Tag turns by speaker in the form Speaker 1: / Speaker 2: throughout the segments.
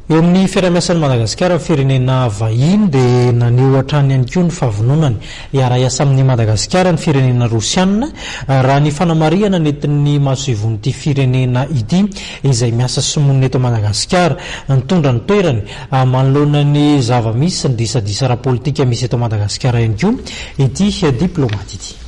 Speaker 1: Eo amin'ny fiara-miasan'ny Madagasikara firenena vahiny dia naneho hatrany ihany koa ny fahavononany hiara-hiasa amin'ny Madagasikara ny firenena rosianina raha ny fanamarihana noentin'ny masoivohon'ity firenena ity izay miasa somonina eto Madagasikara nitondra ny toerany manoloana ny zava-misy ny disadisa ara-politika misy eto Madagasikara ihany koa ity diplomaty ity.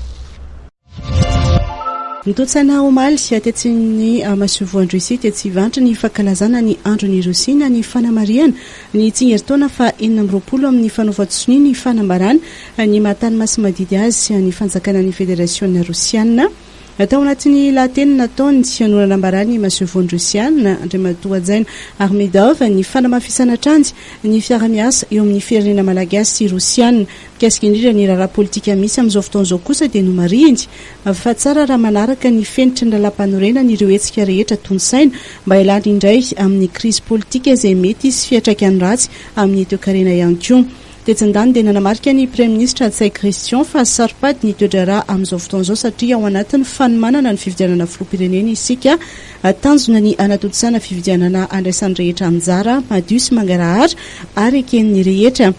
Speaker 2: Nitotsaina omaly tetsin'ny masoivohon'ny Russie tetsy ivantry ny fankalazana ny andron'ny rosianina ny fanamarihana ny tsingeritaona fa 20 amin'ny fanaovan-tsony ny fanamarana ny mahatany masimadidi azy ny fanjakana ny federasiona rosianina. Atao anatin'ny lahateny nataony tsy nambarany masoivohon'ny Russianina andriamatoajaina Armedov ny fanamafisana trandy ny fiara-miasa eo amin'ny firenena malagasy rosianina mikasika indrindra ny ara-politika misy amin'izao fotoan'izao kosa dia nomarihiny fa tsara raha manaraka ny fenitry ny lalam-panorena ny ireo hetsika rehetra tonsaina mba hilany indray amin'ny krizy politika izay mety sy fiatraikany ratsy amin'ny toe-karena ihany koa. Tetsin-dany dia nanamarika ny Prime-ministre Tsay Christian fa saripady Nitondra raha amin'izao fotoan'izao satria ao anatin'ny fanomanana ny fividianana filoham-pirenena isika tanjona ny anatontosana fividianana andraisan'ny rehetra anjara madio sy mangarahara ary eken'ny rehetra.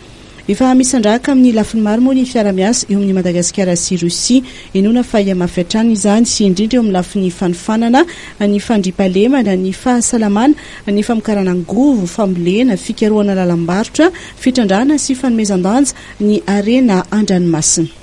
Speaker 2: Efa misandrahaka amin'ny lafiny maro moa ny fiara-miasa eo amin'ny Madagasikara sy Russie inoana fa iamafy hatrany izany sy indrindra eo amin'ny lafiny fanofanana ny fandriampahalemana ny fahasalamana ny famokarana angovo fambolena fikarohana lalam-barotra fitrandrahana sy fanomezan-danja ny arena an-dranomasina.